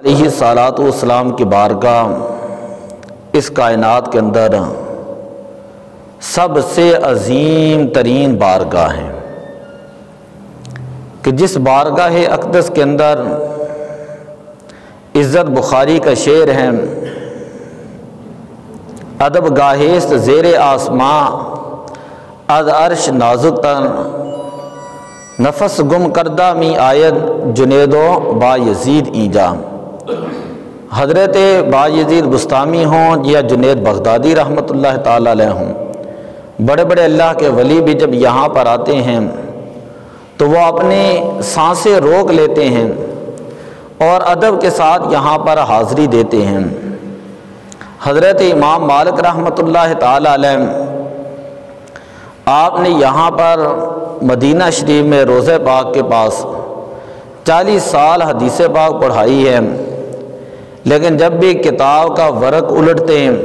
علیہ الصلاۃ والسلام کی بارگاہ اس کائنات کے اندر سب سے عظیم ترین بارگاہ ہے کہ جس بارگاہ اقدس کے اندر عزت بخاری کا شعر ہے، ادب گاہست زیر آسماں از عرش نازک تر، نفس گم کردہ می آید جنید و با یزید اینجا۔ حضرت با یزید بستامی ہوں یا جنید بغدادی رحمۃ اللہ تعالی علیہ ہوں، بڑے بڑے اللہ کے ولی بھی جب یہاں پر آتے ہیں تو وہ اپنی سانسیں روک لیتے ہیں اور ادب کے ساتھ یہاں پر حاضری دیتے ہیں۔ حضرت امام مالک رحمۃ اللہ تعالی علیہ آپ نے یہاں پر مدینہ شریف میں روضہ پاک کے پاس 40 سال حدیث پاک پڑھائی ہے، لیکن جب بھی کتاب کا ورق الٹتے ہیں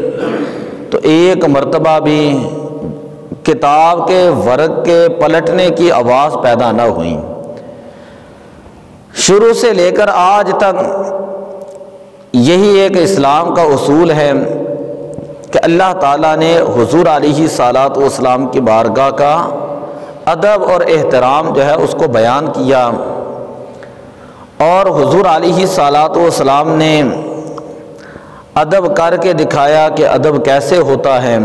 تو ایک مرتبہ بھی کتاب کے ورق کے پلٹنے کی آواز پیدا نہ ہوئی۔ شروع سے لے کر آج تک یہی ایک اسلام کا اصول ہے کہ اللہ تعالیٰ نے حضور علیہ الصلاۃ والسلام کی بارگاہ کا ادب اور احترام جو ہے اس کو بیان کیا، اور حضور علیہ الصلاۃ والسلام نے ادب کر کے دکھایا کہ ادب کیسے ہوتا ہے۔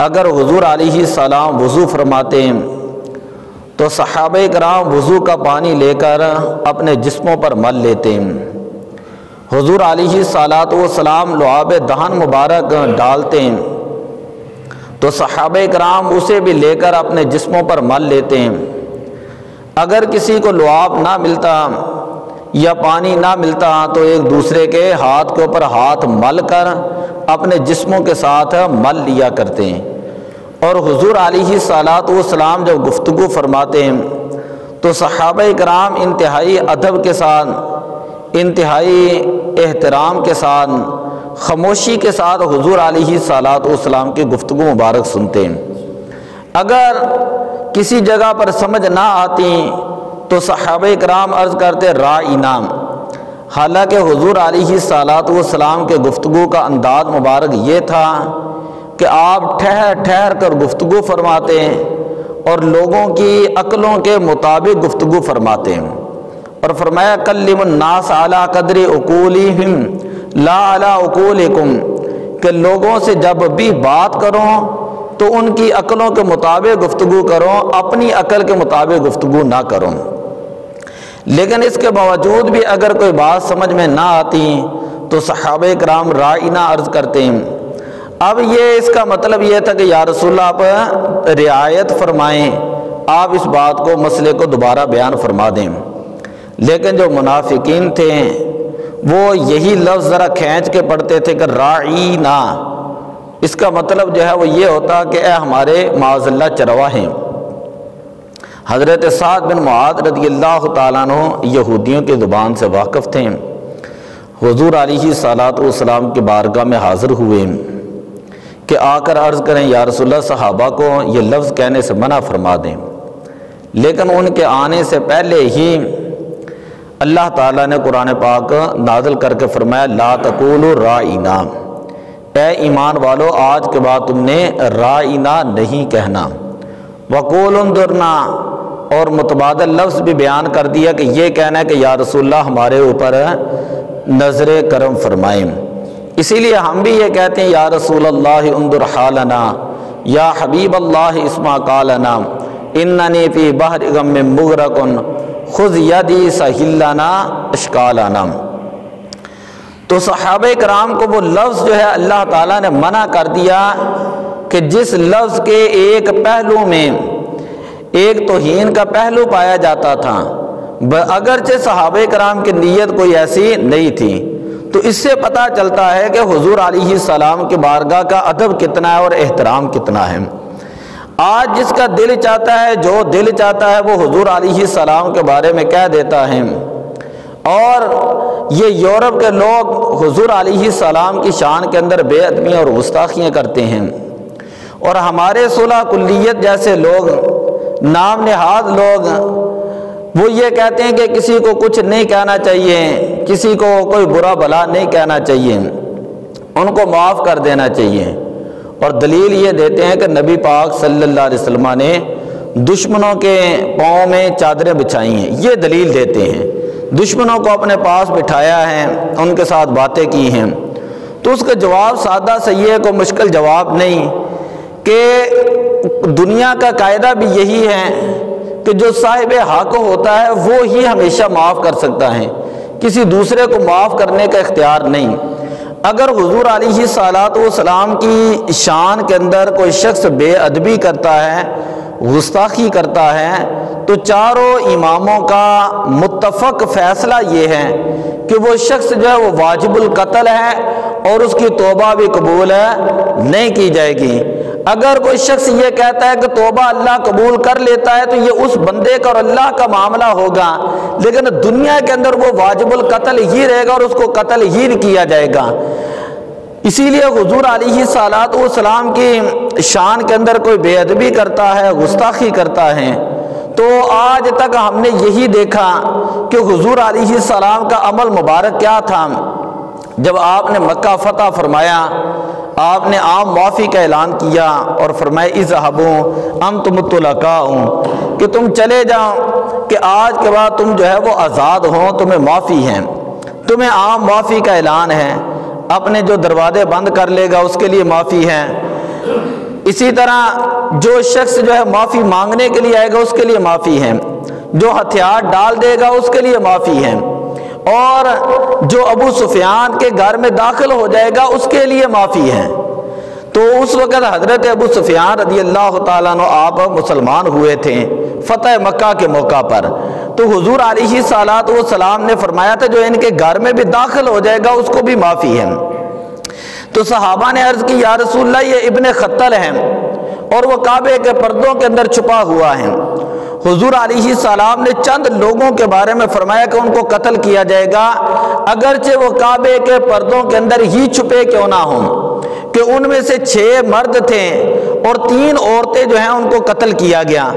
اگر حضور علیہ السلام وضو فرماتے ہیں تو صحابہ کرام وضو کا پانی لے کر اپنے جسموں پر مل لیتے ہیں۔ حضور علیہ الصلاۃ والسلام لعاب دہن مبارک ڈالتے ہیں تو صحابہ کرام اسے بھی لے کر اپنے جسموں پر مل لیتے ہیں۔ اگر کسی کو لعاب نہ ملتا یا پانی نہ ملتا تو ایک دوسرے کے ہاتھ کے اوپر ہاتھ مل کر اپنے جسموں کے ساتھ مل لیا کرتے ہیں۔ اور حضور علیہ الصلاۃ والسلام جب گفتگو فرماتے ہیں تو صحابہ کرام انتہائی ادب کے ساتھ، انتہائی احترام کے ساتھ، خاموشی کے ساتھ حضور علیہ الصلاۃ والسلام کی گفتگو مبارک سنتے ہیں۔ اگر کسی جگہ پر سمجھ نہ آتی تو صحابہ کرام عرض کرتے رائنا، حالانکہ حضور علیہ الصلاۃ والسلام کے گفتگو کا انداز مبارک یہ تھا کہ آپ ٹھہر ٹھہر کر گفتگو فرماتے ہیں اور لوگوں کی عقلوں کے مطابق گفتگو فرماتے ہیں، اور فرمایا کلم الناس علی قدر عقولہم لا علی عقولکم، کہ لوگوں سے جب بھی بات کرو تو ان کی عقلوں کے مطابق گفتگو کرو، اپنی عقل کے مطابق گفتگو نہ کرو۔ لیکن اس کے باوجود بھی اگر کوئی بات سمجھ میں نہ آتی تو صحابہ کرام رائنا عرض کرتے ہیں۔ اب یہ اس کا مطلب یہ تھا کہ یا رسول اللہ آپ رعایت فرمائیں، آپ اس بات کو مسئلے کو دوبارہ بیان فرما دیں۔ لیکن جو منافقین تھے وہ یہی لفظ ذرا کھینچ کے پڑھتے تھے کہ رائنا، اس کا مطلب جو ہے وہ یہ ہوتا کہ اے ہمارے معاذ اللہ چرواہے۔ حضرت سعد بن معاذ رضی اللہ تعالیٰ عنہ یہودیوں کی زبان سے واقف تھے، حضور علیہ الصلاۃ والسلام کی بارگاہ میں حاضر ہوئے کہ آ کر عرض کریں یا رسول اللہ صحابہ کو یہ لفظ کہنے سے منع فرما دیں، لیکن ان کے آنے سے پہلے ہی اللہ تعالیٰ نے قرآن پاک نازل کر کے فرمایا لا تقولوا رائنا، اے ایمان والو آج کے بعد تم نے رائنا نہیں کہنا، وقولوا انظرنا، اور متبادل لفظ بھی بیان کر دیا کہ یہ کہنا ہے کہ یا رسول اللہ ہمارے اوپر نظر کرم فرمائیں۔ اسی لیے ہم بھی یہ کہتے ہیں یا رسول اللہ انظر حالنا، یا حبیب اللہ اسمع قالنا، اننی فی بحر غم مغرق خذ یدی سہل لنا اشکالنا۔ تو صحابہ کرام کو وہ لفظ جو ہے اللہ تعالیٰ نے منع کر دیا کہ جس لفظ کے ایک پہلو میں ایک توہین کا پہلو پایا جاتا تھا، اگرچہ صحابہ کرام کی نیت کوئی ایسی نہیں تھی، تو اس سے پتہ چلتا ہے کہ حضور علیہ السلام کی بارگاہ کا ادب کتنا ہے اور احترام کتنا ہے۔ آج جس کا دل چاہتا ہے، جو دل چاہتا ہے وہ حضور علیہ السلام کے بارے میں کہہ دیتا ہے، اور یہ یورپ کے لوگ حضور علیہ السلام کی شان کے اندر بے ادبیاں اور گستاخیاں کرتے ہیں، اور ہمارے صلح کلیت جیسے لوگ، نام نہاد لوگ، وہ یہ کہتے ہیں کہ کسی کو کچھ نہیں کہنا چاہیے، کسی کو کوئی برا بھلا نہیں کہنا چاہیے، ان کو معاف کر دینا چاہیے۔ اور دلیل یہ دیتے ہیں کہ نبی پاک صلی اللہ علیہ وسلم نے دشمنوں کے پاؤں میں چادریں بچھائی ہیں، یہ دلیل دیتے ہیں۔ دشمنوں کو اپنے پاس بٹھایا ہے، ان کے ساتھ باتیں کی ہیں، تو اس کا جواب سادہ صحیح ہے، کوئی مشکل جواب نہیں، کہ دنیا کا قاعدہ بھی یہی ہے کہ جو صاحب حق ہوتا ہے وہ ہی ہمیشہ معاف کر سکتا ہے، کسی دوسرے کو معاف کرنے کا اختیار نہیں۔ اگر حضور علیہ الصلوۃ والسلام کی شان کے اندر کوئی شخص بے ادبی کرتا ہے، گستاخی کرتا ہے، تو چاروں اماموں کا متفق فیصلہ یہ ہے کہ وہ شخص جو ہے وہ واجب القتل ہے اور اس کی توبہ بھی قبول نہیں کی جائے گی۔ اگر کوئی شخص یہ کہتا ہے کہ توبہ اللہ قبول کر لیتا ہے تو یہ اس بندے کا اور اللہ کا معاملہ ہوگا، لیکن دنیا کے اندر وہ واجب القتل ہی رہے گا اور اس کو قتل ہی کیا جائے گا۔ اسی لیے حضور علیہ الصلوۃ والسلام کی شان کے اندر کوئی بے ادبی کرتا ہے، گستاخی کرتا ہے، تو آج تک ہم نے یہی دیکھا کہ حضور علیہ السلام کا عمل مبارک کیا تھا۔ جب آپ نے مکہ فتح فرمایا، آپ نے عام معافی کا اعلان کیا اور فرمایا اذهبوا انتم الطلقاء، کہ تم چلے جاؤ، کہ آج کے بعد تم جو ہے وہ آزاد ہو، تمہیں معافی ہے، تمہیں عام معافی کا اعلان ہے، اپنے جو دروازے بند کر لے گا اس کے لیے معافی ہے۔ اسی طرح جو شخص جو ہے معافی مانگنے کے لیے آئے گا اس کے لیے معافی ہے، جو ہتھیار ڈال دے گا اس کے لیے معافی ہے، اور جو ابو سفیان کے گھر میں داخل ہو جائے گا اس کے لیے معافی ہے۔ تو اس وقت حضرت ابو سفیان رضی اللہ تعالیٰ عنہ آپ مسلمان ہوئے تھے فتح مکہ کے موقع پر، تو حضور علیہ الصلوۃ والسلام نے فرمایا تھا جو ان کے گھر میں بھی داخل ہو جائے گا اس کو بھی معافی ہے۔ تو صحابہ نے عرض کی یا رسول اللہ یہ ابن خطل ہے اور وہ کعبے کے پردوں کے اندر چھپا ہوا ہے۔ حضور علیہ السلام نے چند لوگوں کے بارے میں فرمایا کہ ان کو قتل کیا جائے گا، اگرچہ وہ کعبے کے پردوں کے اندر ہی چھپے کیوں نہ ہوں، کہ ان میں سے 6 مرد تھے اور 3 عورتیں جو ہیں ان کو قتل کیا گیا۔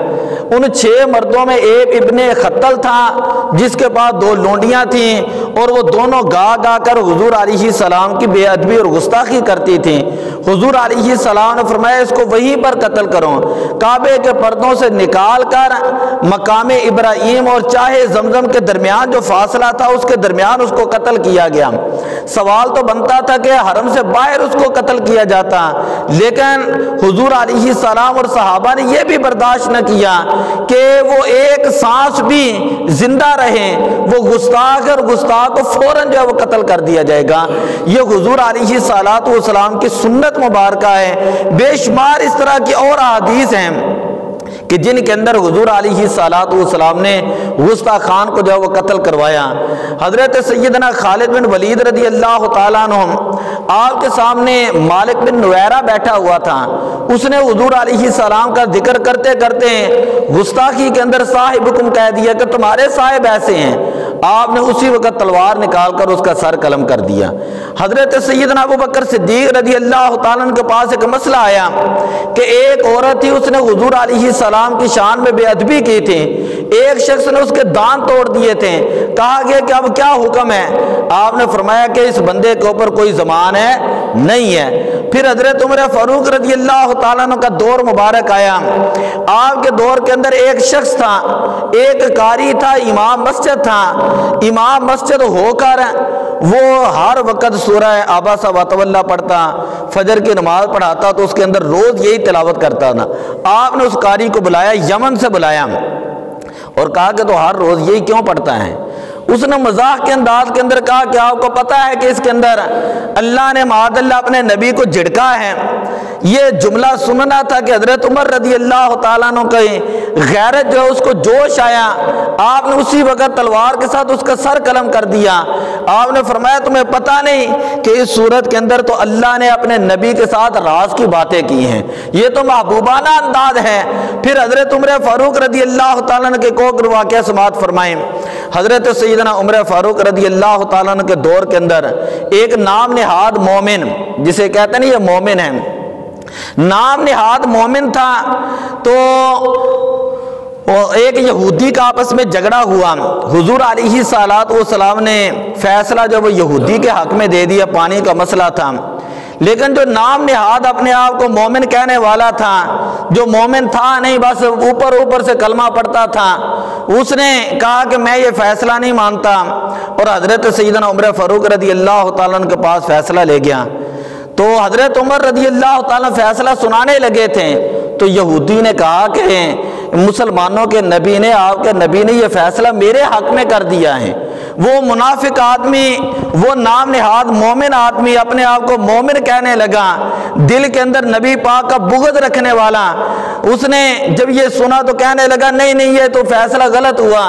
ان 6 مردوں میں ایک ابن خطل تھا جس کے پاس 2 لونڈیاں تھیں اور وہ دونوں گا گا کر حضور علیہ السلام کی بے ادبی اور گستاخی کرتی تھیں۔ حضور علیہ السلام نے فرمایا اس کو وہیں پر قتل کرو، کعبے کے پردوں سے نکال کر مقام ابراہیم اور چاہے زمزم کے درمیان جو فاصلہ تھا اس کے درمیان اس کو قتل کیا گیا۔ سوال تو بنتا تھا کہ حرم سے باہر اس کو قتل کیا جاتا، لیکن حضور علیہ السلام اور صحابہ نے یہ بھی برداشت نہ کیا کہ وہ ایک سانس بھی زندہ رہیں، وہ گستاخ اور گستاخ کو فوراً جو ہے وہ قتل کر دیا جائے گا۔ یہ حضور علیہ الصلوۃ والسلام کی سنت مبارکہ ہے۔ بے شمار اس طرح کی اور احادیث ہیں کہ جن کے اندر حضور علیہ الصلوۃ والسلام نے گستاخان کو جو ہے وہ قتل کروایا۔ حضرت سیدنا خالد بن ولید رضی اللہ تعالیٰ عنہ آپ کے سامنے مالک بن نویرہ بیٹھا ہوا تھا، اس نے حضور علیہ السلام کا ذکر کرتے کرتے گستاخی کے اندر صاحبکم کہہ دیا کہ تمہارے صاحب ایسے ہیں۔ آپ نے اسی وقت تلوار نکال کر اس کا سر قلم کر دیا۔ حضرت سیدنا ابو بکر صدیق رضی اللہ تعالیٰ عنہ کے پاس ایک مسئلہ آیا کہ ایک عورت تھی، اس نے حضور علیہ السلام کی شان میں بے ادبی کی تھی، ایک شخص نے اس کے دانت توڑ دیے تھے، کہا گیا کہ اب کیا حکم ہے؟ آپ نے فرمایا کہ اس بندے کے اوپر کوئی زمان ہے نہیں ہے۔ پھر حضرت عمر فاروق رضی اللہ تعالیٰ عنہ کا دور مبارک آیا۔ آپ کے دور کے اندر ایک شخص تھا، ایک قاری تھا، امام مسجد تھا، امام مسجد ہو کر وہ ہر وقت سورہ عبسہ وتولی پڑھتا، فجر کی نماز پڑھاتا تو اس کے اندر روز یہی تلاوت کرتا تھا۔ آپ نے اس قاری کو بلایا، یمن سے بلایا اور کہا کہ تو ہر روز یہی کیوں پڑھتا ہے؟ اس نے مزاح کے انداز کے اندر کہا کہ آپ کو پتہ ہے کہ اس کے اندر اللہ نے معاذ اللہ اپنے نبی کو جھڑکا ہے۔ یہ جملہ سننا تھا کہ حضرت عمر رضی اللہ تعالیٰ عنہ کی غیرت جو ہے اس کو جوش آیا، آپ نے اسی وقت تلوار کے ساتھ اس کا سر قلم کر دیا۔ آپ نے فرمایا تمہیں پتہ نہیں کہ اس صورت کے اندر تو اللہ نے اپنے نبی کے ساتھ راز کی باتیں کی ہیں، یہ تو محبوبانہ انداز ہے۔ پھر حضرت عمر فاروق رضی اللہ تعالیٰ عنہ کے کوک واقعہ سماعت فرمائیں۔ حضرت سیدنا عمر فاروق رضی اللہ تعالیٰ عنہ کے دور کے اندر ایک نام نہاد مومن، جسے کہتے ہیں یہ مومن ہے، نام نہاد مومن تھا، تو اور ایک یہودی کا آپس میں جھگڑا ہوا، حضور علیہ الصلوۃ والسلام نے فیصلہ جو وہ یہودی کے حق میں دے دیا، پانی کا مسئلہ تھا، لیکن جو نام نہاد اپنے آپ کو مومن کہنے والا تھا، جو مومن تھا نہیں، بس اوپر سے کلمہ پڑھتا تھا، اس نے کہا کہ میں یہ فیصلہ نہیں مانتا، اور حضرت سیدنا عمر فاروق رضی اللہ تعالیٰ عنہ کے پاس فیصلہ لے گیا۔ تو حضرت عمر رضی اللہ تعالیٰ فیصلہ سنانے لگے تھے تو یہودی نے کہا کہ مسلمانوں کے نبی نے، آپ کے نبی نے یہ فیصلہ میرے حق میں کر دیا ہے۔ وہ منافق آدمی، وہ نام نہاد مومن آدمی اپنے آپ کو مومن کہنے لگا، دل کے اندر نبی پاک کا بغض رکھنے والا، اس نے جب یہ سنا تو کہنے لگا نہیں یہ تو فیصلہ غلط ہوا۔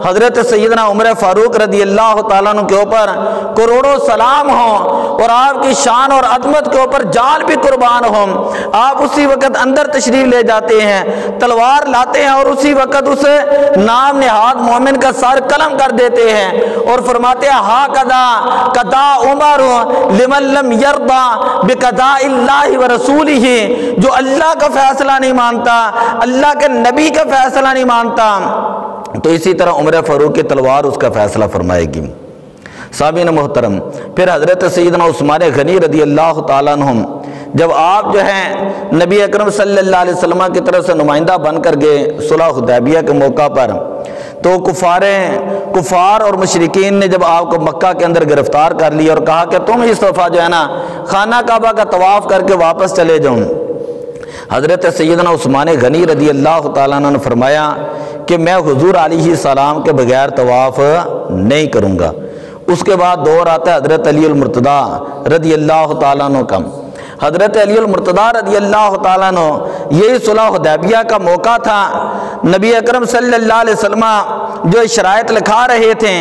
حضرت سیدنا عمر فاروق رضی اللہ تعالیٰ عنہ کے اوپر کروڑوں سلام ہوں، اور آپ کی شان اور عظمت کے اوپر جان بھی قربان ہوں، آپ اسی وقت اندر تشریف لے جاتے ہیں، تلوار لاتے ہیں، اور اسی وقت اس نام نہاد مومن کا سر قلم کر دیتے ہیں، اور فرماتے ہیں ہا قضا عمر لمن لم یرضا بقضاء اللہ ورسولہ، جو اللہ کا فیصلہ نہیں مانتا، اللہ کے نبی کا فیصلہ نہیں مانتا، تو اسی طرح عمر فاروق کی تلوار اس کا فیصلہ فرمائے گی۔ سامعین محترم، پھر حضرت سیدنا عثمان غنی رضی اللہ تعالیٰ عنہ جب آپ جو ہیں نبی اکرم صلی اللہ علیہ وسلم کی طرف سے نمائندہ بن کر گئے صلح حدیبیہ کے موقع پر، تو کفار اور مشرکین نے جب آپ کو مکہ کے اندر گرفتار کر لیا اور کہا کہ تم اس دفعہ جو ہے نا خانہ کعبہ کا طواف کر کے واپس چلے جاؤ، حضرت سیدنا عثمان غنی رضی اللہ تعالیٰ عنہ نے فرمایا کہ میں حضور علیہ السلام کے بغیر طواف نہیں کروں گا۔ اس کے بعد دور آتا ہے حضرت علی المرتضیٰ رضی اللہ تعالیٰ عنہ کا۔ حضرت علی المرتضیٰ رضی اللہ تعالیٰ عنہ، یہی صلح حدیبیہ کا موقع تھا، نبی اکرم صلی اللہ علیہ وسلم جو شرائط لکھا رہے تھے،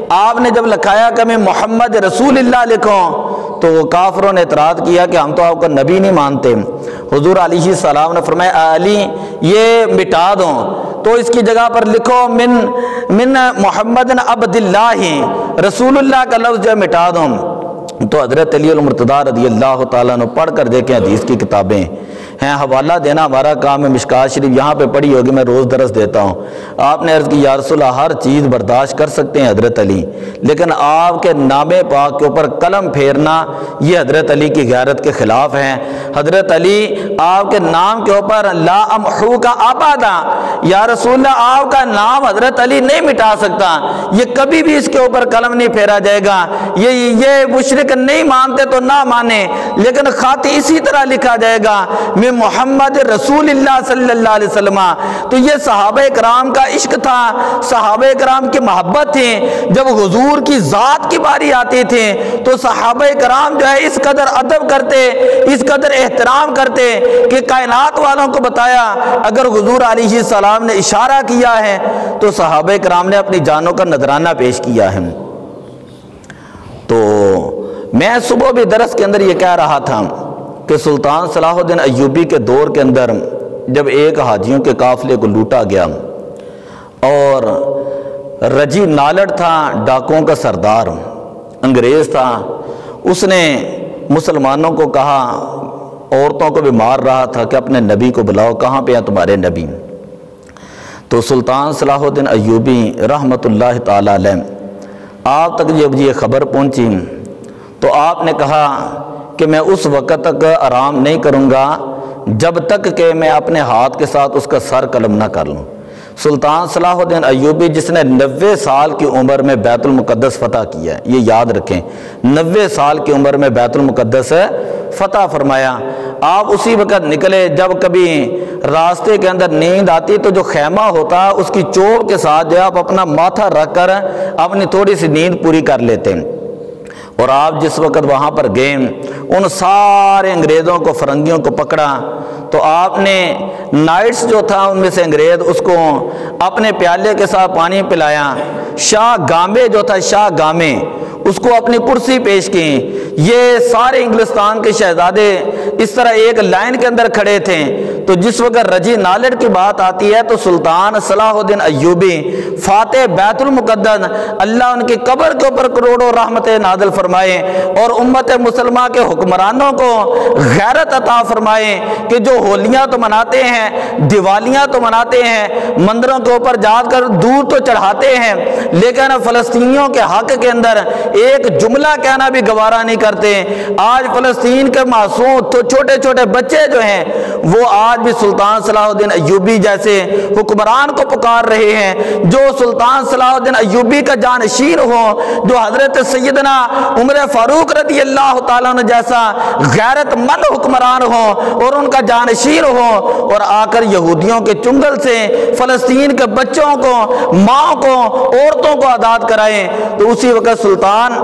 آپ نے جب لکھایا کہ میں محمد رسول اللہ لکھوں، تو وہ کافروں نے اعتراض کیا کہ ہم تو آپ کو نبی نہیں مانتے۔ حضور علیہ السلام نے فرمایا علی یہ مٹا دو، تو اس کی جگہ پر لکھو من محمد عبد اللہ، رسول اللہ کا لفظ جو مٹا دو۔ تو حضرت علی المرتضیٰ رضی اللہ تعالیٰ عنہ پڑھ کر دیکھیں، حدیث کی کتابیں ہیں، حوالہ دینا ہمارا کام ہے، مشکات شریف یہاں پہ پڑھی ہوگی، میں روز درس دیتا ہوں۔ آپ نے عرض کی یا رسول اللہ ہر چیز برداشت کر سکتے ہیں حضرت علی، لیکن آپ کے نام پاک کے اوپر قلم پھیرنا یہ حضرت علی کی غیرت کے خلاف ہے۔ حضرت علی آپ کے نام کے اوپر لا امحو کا ابدا، یا رسول اللہ آپ کا نام حضرت علی نہیں مٹا سکتا، یہ کبھی بھی اس کے اوپر قلم نہیں پھیرا جائے گا، یہ مشرک نہیں مانتے تو نہ مانے، لیکن خط اسی طرح لکھا جائے گا میں محمد رسول اللہ صلی اللہ علیہ وسلم۔ تو یہ صحابہ کرام کا عشق تھا، صحابہ کرام کی محبت تھی، جب حضور کی ذات کی باری آتی تھی تو صحابہ کرام جو ہے اس قدر ادب کرتے، اس قدر احترام کرتے کہ کائنات والوں کو بتایا اگر حضور علیہ السلام نے اشارہ کیا ہے تو صحابہ کرام نے اپنی جانوں کا نذرانہ پیش کیا ہے۔ تو میں صبح بھی درس کے اندر یہ کہہ رہا تھا کہ سلطان صلاح الدین ایوبی کے دور کے اندر جب ایک حاجیوں کے قافلے کو لوٹا گیا اور رجی نالڑ تھا ڈاکوں کا سردار، انگریز تھا، اس نے مسلمانوں کو کہا، عورتوں کو بھی مار رہا تھا کہ اپنے نبی کو بلاؤ، کہاں پہ ہیں تمہارے نبی؟ تو سلطان صلاح الدین ایوبی رحمۃ اللہ تعالی علیہ آپ تک جب یہ خبر پہنچی تو آپ نے کہا کہ میں اس وقت تک آرام نہیں کروں گا جب تک کہ میں اپنے ہاتھ کے ساتھ اس کا سر قلم نہ کر لوں۔ سلطان صلاح الدین ایوبی جس نے 90 سال کی عمر میں بیت المقدس فتح کیا ہے، یہ یاد رکھیں، 90 سال کی عمر میں بیت المقدس فتح فرمایا۔ آپ اسی وقت نکلے جب کبھی راستے کے اندر نیند آتی تو جو خیمہ ہوتا اس کی چوب کے ساتھ جو آپ اپنا ماتھا رکھ کر اپنی تھوڑی سی نیند پوری کر لیتے ہیں۔ اور آپ جس وقت وہاں پر گئے ان سارے انگریزوں کو، فرنگیوں کو پکڑا، تو آپ نے نائٹس جو تھا ان میں سے انگریز اس کو اپنے پیالے کے ساتھ پانی پلایا۔ شاہ گامے جو تھا، شاہ گامے، اس کو اپنی کرسی پیش کی۔ یہ سارے انگلستان کے شہزادے اس طرح ایک لائن کے اندر کھڑے تھے، تو جس وقت رجی نالٹ کی بات آتی ہے تو سلطان صلاح الدین ایوبی فاتح بیت المقدس، اللہ ان کی قبر کے اوپر کروڑوں رحمتیں نازل فرمائے اور امت مسلمہ کے حکمرانوں کو غیرت عطا فرمائے کہ جو ہولیاں تو مناتے ہیں، دیوالیاں تو مناتے ہیں، مندروں کے اوپر جا کر دودھ تو چڑھاتے ہیں، لیکن فلسطینیوں کے حق کے اندر ایک جملہ کہنا بھی گوارا نہیں کرتے۔ آج فلسطین کے معصوم تو چھوٹے چھوٹے بچے جو ہیں وہ آج بھی سلطان صلاح الدین ایوبی جیسے حکمران کو پکار رہے ہیں، جو سلطان صلاح الدین ایوبی کا جانشین ہو، جو حضرت سیدنا عمر فاروق رضی اللہ تعالیٰ عنہ جیسا غیرت مند حکمران ہو اور ان کا جانشین ہو، اور آ کر یہودیوں کے چنگل سے فلسطین کے بچوں کو، ماں کو، عورتوں کو آزاد کرائیں، تو اسی وقت سلطان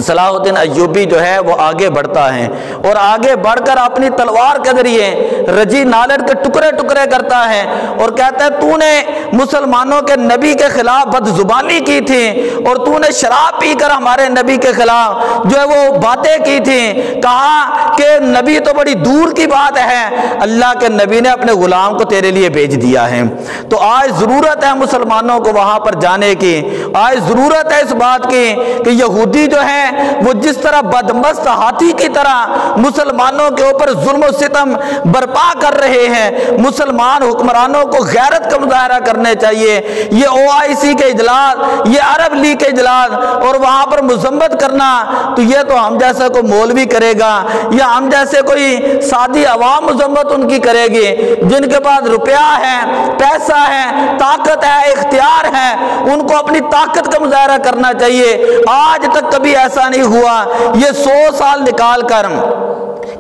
صلاح الدین ایوبی جو ہے وہ آگے بڑھتا ہے اور آگے بڑھ کر اپنی تلوار کے ذریعے رجی نالٹ کے ٹکڑے ٹکڑے کرتا ہے اور کہتا ہے تو نے مسلمانوں کے نبی کے خلاف بد زبانی کی تھی اور تو نے شراب پی کر ہمارے نبی کے خلاف جو ہے وہ باتیں کی تھی، کہا کہ نبی تو بڑی دور کی بات ہے، اللہ کے نبی نے اپنے غلام کو تیرے لیے بھیج دیا ہے۔ تو آج ضرورت ہے مسلمانوں کو وہاں پر جانے کی، آج ضرورت ہے اس بات کی کہ یہودی جو ہے وہ جس طرح بدمست ہاتھی کی طرح مسلمانوں کے اوپر ظلم و ستم برپا کر رہے ہیں، مسلمان حکمرانوں کو غیرت کا مظاہرہ کرنے چاہیے۔ یہ OIC کے اجلاس، یہ عرب لیگ کے اجلاس اور وہاں پر مذمت کرنا، تو یہ تو ہم جیسا کوئی مولوی کرے گا یا ہم جیسے کوئی سادی عوام مذمت ان کی کرے گی، جن کے پاس روپیہ ہے، پیسہ ہے، طاقت ہے، اختیار ہے، ان کو اپنی طاقت کا مظاہرہ کرنا چاہیے۔ آج تک کبھی ایسا نہیں ہوا، یہ 100 سال نکال کر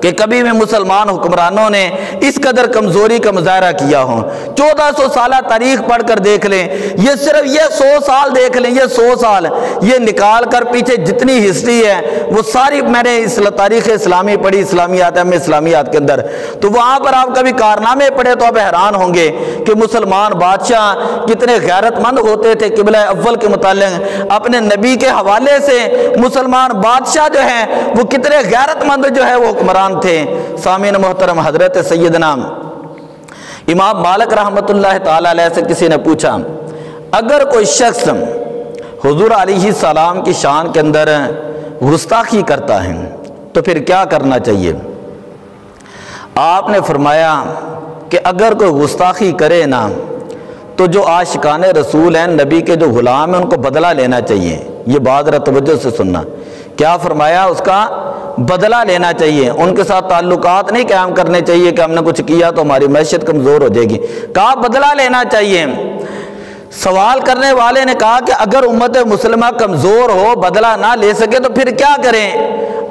کہ کبھی بھی مسلمان حکمرانوں نے اس قدر کمزوری کا مظاہرہ کیا ہو۔ 1400 سالہ تاریخ پڑھ کر دیکھ لیں، یہ صرف یہ 100 سال دیکھ لیں، یہ 100 سال یہ نکال کر پیچھے جتنی ہسٹری ہے وہ ساری میں نے تاریخ اسلامی پڑھی، اسلامیات میں اسلامیات کے اندر، تو وہاں پر آپ کبھی کارنامے پڑھے تو آپ حیران ہوں گے کہ مسلمان بادشاہ کتنے غیرت مند ہوتے تھے۔ قبلہ اول کے متعلق اپنے نبی کے حوالے سے مسلمان بادشاہ جو ہیں وہ کتنے غیرت مند جو ہے وہ حکمران تھے۔ سامعین محترم، حضرت سیدنا امام مالک رحمۃ اللہ تعالی علیہ سے کسی نے پوچھا، اگر کوئی شخص حضور علیہ السلام کی شان کے اندر گستاخی کرتا ہے تو پھر کیا کرنا چاہیے؟ آپ نے فرمایا کہ اگر کوئی گستاخی کرے نا تو جو عاشقان رسول ہیں، نبی کے جو غلام ہیں، ان کو بدلہ لینا چاہیے۔ یہ بات ذرا توجہ سے سننا، کیا فرمایا؟ اس کا بدلہ لینا چاہیے، ان کے ساتھ تعلقات نہیں قائم کرنے چاہیے کہ ہم نے کچھ کیا تو ہماری معیشت کمزور ہو جائے گی، کہا بدلہ لینا چاہیے۔ سوال کرنے والے نے کہا کہ اگر امت مسلمہ کمزور ہو، بدلہ نہ لے سکے تو پھر کیا کریں؟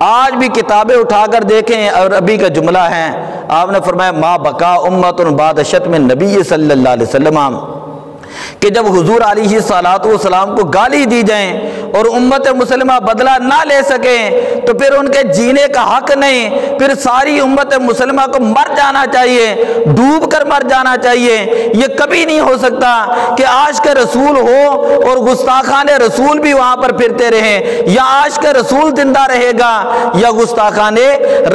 آج بھی کتابیں اٹھا کر دیکھیں اور ابھی کا جملہ ہے، آپ نے فرمایا ما بقا امت بعد شتم النبی صلی اللہ علیہ وسلم، کہ جب حضور علیہ السلام کو گالی دی جائیں اور امت مسلمہ بدلہ نہ لے سکیں تو پھر ان کے جینے کا حق نہیں، پھر ساری امت مسلمہ کو مر جانا چاہیے، ڈوب کر مر جانا چاہیے۔ یہ کبھی نہیں ہو سکتا کہ عاشق رسول ہو اور گستاخان رسول بھی وہاں پر پھرتے رہیں، یا عاشق رسول زندہ رہے گا یا گستاخان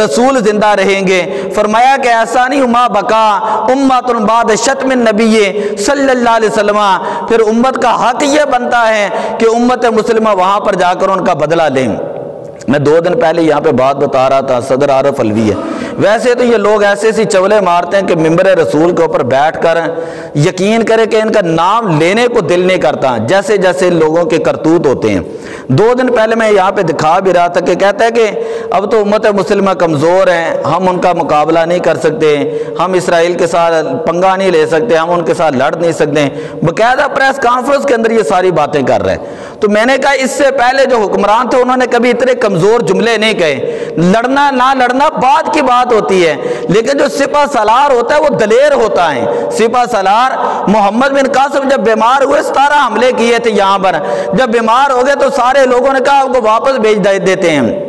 رسول زندہ رہیں گے۔ فرمایا کہ ایسا نہیں، ما بقا امت بعد شتم النبی صلی اللہ علیہ وسلم، پھر امت کا حق یہ بنتا ہے کہ امت مسلمہ وہاں پر جا کر ان کا بدلہ لیں۔ میں 2 دن پہلے یہاں پہ بات بتا رہا تھا، صدر عارف علوی ہے، ویسے تو یہ لوگ ایسے ایسی چولے مارتے ہیں کہ ممبر رسول کے اوپر بیٹھ کر یقین کرے کہ ان کا نام لینے کو دل نہیں کرتا، جیسے جیسے لوگوں کے کرتوت ہوتے ہیں۔ 2 دن پہلے میں یہاں پہ دکھا بھی رہا تھا کہ کہتا ہے کہ اب تو امت مسلمہ کمزور ہیں، ہم ان کا مقابلہ نہیں کر سکتے، ہم اسرائیل کے ساتھ پنگا نہیں لے سکتے، ہم ان کے ساتھ لڑ نہیں سکتے، باقاعدہ پریس کانفرنس کے اندر یہ ساری باتیں کر رہے ہیں۔ تو میں نے کہا اس سے پہلے جو حکمران تھے انہوں نے کبھی اتنے کمزور جملے نہیں کہے، لڑنا نہ لڑنا بعد کی بات ہوتی ہے، لیکن جو سپہ سالار ہوتا ہے وہ دلیر ہوتا ہے۔ سپہ سالار محمد بن قاسم جب بیمار ہوئے 17 حملے کیے تھے یہاں پر، جب بیمار ہو گئے تو سارے لوگوں نے کہا آپ کو واپس بھیج دیتے ہیں،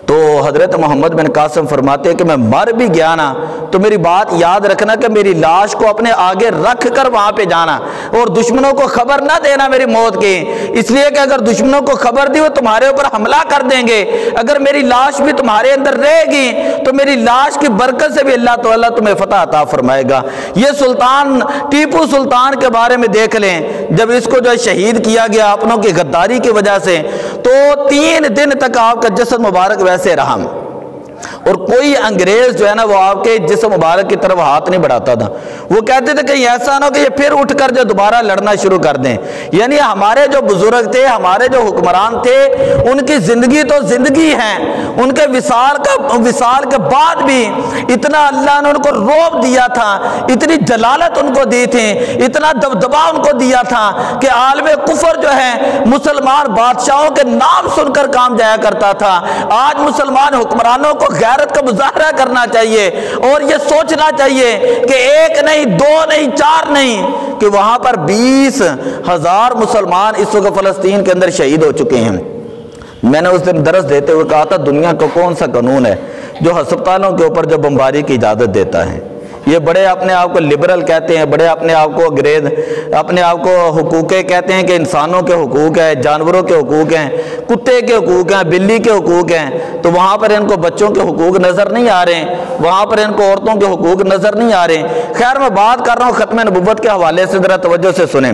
تو تو حضرت محمد بن قاسم فرماتے ہیں کہ میں مر بھی گیا نا تو میری بات یاد رکھنا کہ میری لاش کو اپنے آگے رکھ کر وہاں پہ جانا اور دشمنوں کو خبر نہ دینا میری موت کی، اس لیے کہ اگر دشمنوں کو خبر دی وہ تمہارے اوپر حملہ کر دیں گے، اگر میری لاش بھی تمہارے اندر رہے گی تو میری لاش کی برکت سے بھی اللہ تعالیٰ تمہیں فتح عطا فرمائے گا۔ یہ سلطان ٹیپو سلطان کے بارے میں دیکھ لیں، جب اس کو جو شہید کیا گیا اپنوں کی غداری کی وجہ سے تو 3 دن تک آپ کا جسد مبارک ویسے رہا، اور کوئی انگریز جو ہے نا وہ آپ کے جسم مبارک کی طرف ہاتھ نہیں بڑھاتا تھا۔ وہ کہتے تھے کہ ایسا نہ ہو کہ یہ پھر اٹھ کر جو دوبارہ لڑنا شروع کر دیں۔ یعنی ہمارے جو بزرگ تھے، ہمارے جو حکمران تھے، ان کی زندگی تو زندگی ہے، ان کے وصال کے بعد بھی اتنا اللہ نے ان کو روب دیا تھا، اتنی جلالت ان کو دی تھی، اتنا دبدبا ان کو دیا تھا کہ عالم کفر جو ہے مسلمان بادشاہوں کے نام سن کر کام جایا کرتا تھا۔ آج مسلمان حکمرانوں کو غیرت کا مظاہرہ کرنا چاہیے اور یہ سوچنا چاہیے کہ 1 نہیں 2 نہیں 4 نہیں کہ وہاں پر 20,000 مسلمان اس وقت فلسطین کے اندر شہید ہو چکے ہیں۔ میں نے اس دن درس دیتے ہوئے کہا تھا دنیا کا کون سا قانون ہے جو ہسپتالوں کے اوپر جو بمباری کی اجازت دیتا ہے؟ یہ بڑے اپنے آپ کو لبرل کہتے ہیں، بڑے اپنے آپ کو انگریز اپنے آپ کو حقوق کہتے ہیں کہ انسانوں کے حقوق ہیں، جانوروں کے حقوق ہیں، کتے کے حقوق ہیں، بلی کے حقوق ہیں، تو وہاں پر ان کو بچوں کے حقوق نظر نہیں آ رہے ہیں، وہاں پر ان کو عورتوں کے حقوق نظر نہیں آ رہے ہیں۔ خیر میں بات کر رہا ہوں ختم نبوت کے حوالے سے، ذرا توجہ سے سنیں۔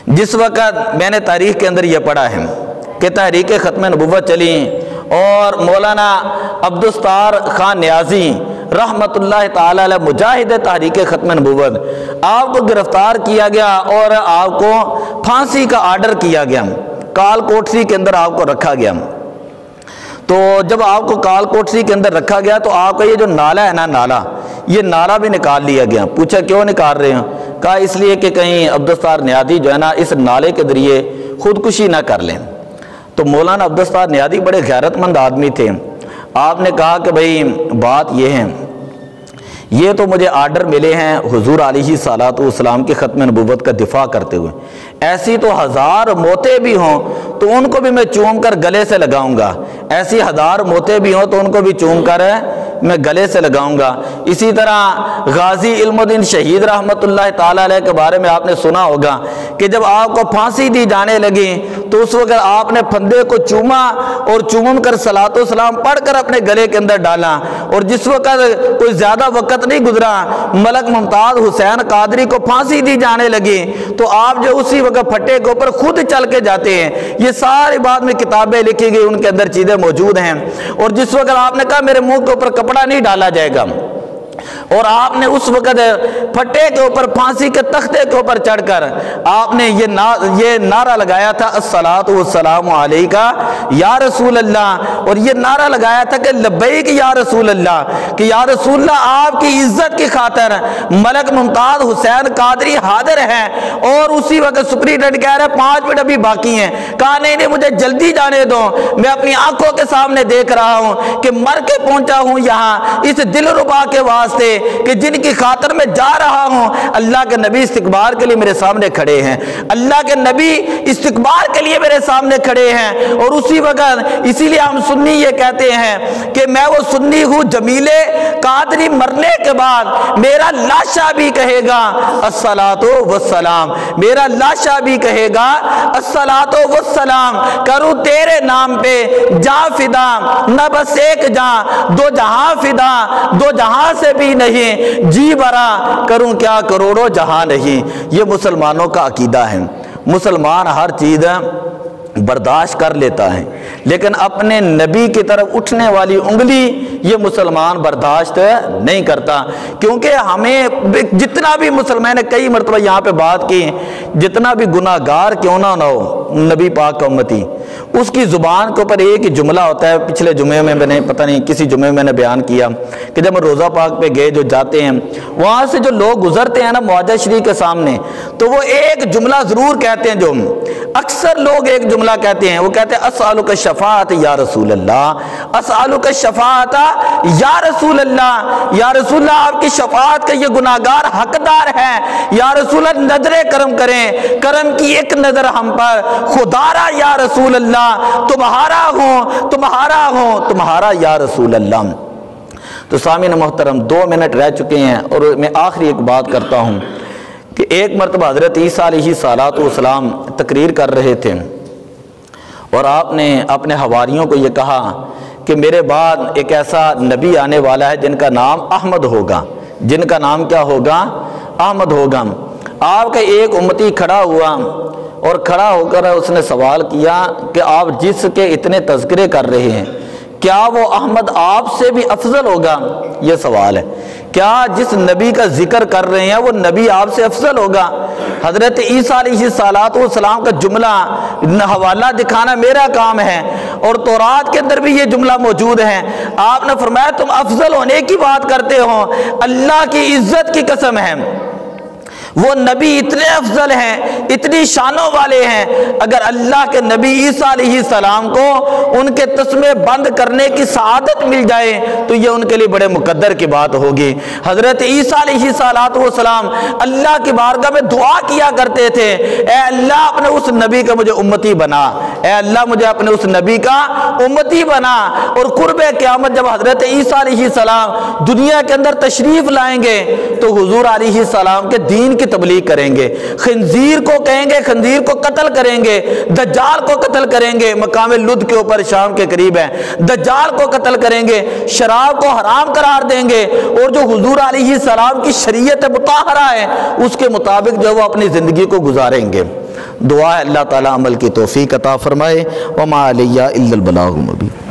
جس وقت میں نے تاریخ کے اندر یہ پڑھا ہے کہ تحریک ختم نبوت چلی اور مولانا عبدالستار خان نیازی رحمت اللہ تعالی علیہ مجاہد تحریک ختم نبوت، آپ کو گرفتار کیا گیا اور آپ کو پھانسی کا آرڈر کیا گیا، کال کوٹری کے اندر آپ کو رکھا گیا۔ تو جب آپ کو کال کوٹری کے اندر رکھا گیا تو آپ کا یہ جو نالا ہے نا، نالا، یہ نالا بھی نکال لیا گیا۔ پوچھا کیوں نکال رہے ہیں؟ کہا اس لیے کہ کہیں عبدالستار نیازی جو ہے نا اس نالے کے ذریعے خودکشی نہ کر لیں۔ تو مولانا عبدالستار نیازی بڑے غیرت مند آدمی تھے، آپ نے کہا کہ بھئی بات یہ ہے، یہ تو مجھے آرڈر ملے ہیں حضور علیہ الصلوۃ والسلام کی ختم نبوت کا دفاع کرتے ہوئے، ایسی تو 1000 موتیں بھی ہوں تو ان کو بھی میں چوم کر گلے سے لگاؤں گا، ایسی 1000 موتیں بھی ہوں تو ان کو بھی چوم کر میں گلے سے لگاؤں گا۔ اسی طرح غازی علم الدین شہید رحمت اللہ تعالی علیہ کے بارے میں آپ نے سنا ہوگا کہ جب آپ کو پھانسی دی جانے لگی تو اس وقت آپ نے پھندے کو چوما اور چوم کر صلاۃ و سلام پڑھ کر اپنے گلے کے اندر ڈالا، اور جس وقت کوئی زیادہ وقت نہیں گزرا ملک ممتاز حسین قادری کو پھانسی دی جانے لگی تو آپ جو اسی وقت پھٹے کے اوپر خود چل کے جاتے ہیں، یہ ساری بعد میں کتابیں لکھی گئی، ان کے اندر چیزیں موجود ہیں۔ اور جس وقت آپ نے کہا میرے منہ کے اوپر کپڑا نہیں ڈالا جائے گا، اور آپ نے اس وقت پھٹے کے اوپر پھانسی کے تختے کے اوپر چڑھ کر آپ نے یہ نعرہ لگایا تھا الصلاۃ والسلام علیک یا رسول اللہ، اور یہ نعرہ لگایا تھا کہ لبیک یا رسول اللہ، کہ یا رسول اللہ آپ کی عزت کی خاطر ملک ممتاز حسین قادری حاضر ہیں۔ اور اسی وقت سپرینٹینڈنٹ کہہ رہے 5 منٹ ابھی باقی ہیں، کہا نہیں مجھے جلدی جانے دو، میں اپنی آنکھوں کے سامنے دیکھ رہا ہوں کہ مر کے پہنچا ہوں یہاں اس دلربا کے واسطے کہ جن کی خاطر میں جا رہا ہوں۔ اللہ کے نبی استقبال کے لیے میرے سامنے کھڑے ہیں، اللہ کے نبی استقبال کے لیے میرے سامنے کھڑے ہیں۔ اور اسی وقت اسی لیے ہم سنی یہ کہتے ہیں کہ میں وہ سنی ہوں جمیل قادری مرنے کے بعد میرا لاشا بھی کہے گا الصلاۃ والسلام، میرا لاشا بھی کہے گا الصلاۃ والسلام، کروں تیرے نام پہ جاں فدا، نہ بس ایک جاں 2 جہاں فدا، 2 جہاں سے بھی نہیں، جی برا کروں کیا کروڑوں جہاں نہیں۔ یہ مسلمانوں کا عقیدہ ہے، مسلمان ہر چیز برداشت کر لیتا ہے لیکن اپنے نبی کی طرف اٹھنے والی انگلی یہ مسلمان برداشت نہیں کرتا، کیونکہ ہمیں جتنا بھی مسلمان نے کئی مرتبہ یہاں پہ بات کی، جتنا بھی گناہ گار کیوں نہ ہو نبی پاک کا امتی، اس کی زبان کے اوپر ایک ہی جملہ ہوتا ہے۔ پچھلے جمعے میں نے پتہ نہیں کسی جمعے میں نے بیان کیا کہ جب روزہ پاک پہ گئے، جو جاتے ہیں وہاں سے جو لوگ گزرتے ہیں نا معاہدہ شریف کے سامنے، تو وہ ایک جملہ ضرور کہتے ہیں، جو اکثر لوگ ایک جملہ کہتے ہیں، وہ کہتے ہیں اسألک الشفاعت یا رسول اللہ، اسألک الشفاعت یا رسول اللہ، یا رسول اللہ آپ کی شفاعت کا یہ گناہگار حقدار ہے، یا رسول اللہ نظر کرم کریں، کرم کی ایک نظر ہم پر، خدارا یا رسول اللہ تمہارا ہوں تمہارا ہوں تمہارا یا رسول اللہ۔ تو سامعین محترم 2 منٹ رہ چکے ہیں اور میں آخری ایک بات کرتا ہوں کہ ایک مرتبہ حضرت عیسیٰ علیہ السلام تقریر کر رہے تھے اور آپ نے اپنے حواریوں کو یہ کہا کہ میرے بعد ایک ایسا نبی آنے والا ہے جن کا نام احمد ہوگا، جن کا نام کیا ہوگا؟ احمد ہوگا۔ آپ کا ایک امتی کھڑا ہوا اور کھڑا ہو کر اس نے سوال کیا کہ آپ جس کے اتنے تذکرے کر رہے ہیں کیا وہ احمد آپ سے بھی افضل ہوگا؟ یہ سوال ہے، کیا جس نبی کا ذکر کر رہے ہیں وہ نبی آپ سے افضل ہوگا؟ حضرت عیسیٰ علیہ السلام کا جملہ حوالہ دکھانا میرا کام ہے اور تورات کے اندر بھی یہ جملہ موجود ہے۔ آپ نے فرمایا تم افضل ہونے کی بات کرتے ہو، اللہ کی عزت کی قسم ہے وہ نبی اتنے افضل ہیں، اتنی شانوں والے ہیں، اگر اللہ کے نبی عیسیٰ علیہ السلام کو ان کے تسمے بند کرنے کی سعادت مل جائے تو یہ ان کے لیے بڑے مقدر کی بات ہوگی۔ حضرت عیسیٰ علیہ السلام اللہ کی بارگاہ میں دعا کیا کرتے تھے، اے اللہ اپنے اس نبی کا مجھے امتی بنا، اے اللہ مجھے اپنے اس نبی کا امتی بنا۔ اور قرب قیامت جب حضرت عیسیٰ علیہ السلام دنیا کے اندر تشریف لائیں گے تو حضور علیہ السلام کے دین کی تبلیغ کریں گے، خنزیر کو کہیں گے، خنزیر کو قتل کریں گے، دجال کو قتل کریں گے، مقام لد کے اوپر شام کے قریب ہے، دجال کو قتل کریں گے، شراب کو حرام قرار دیں گے اور جو حضور علیہ السلام کی شریعت مطہرہ ہے اس کے مطابق جو وہ اپنی زندگی کو گزاریں گے۔ دعا ہے اللہ تعالیٰ عمل کی توفیق عطا فرمائے۔ وما علیہ الا البلاغ المبین۔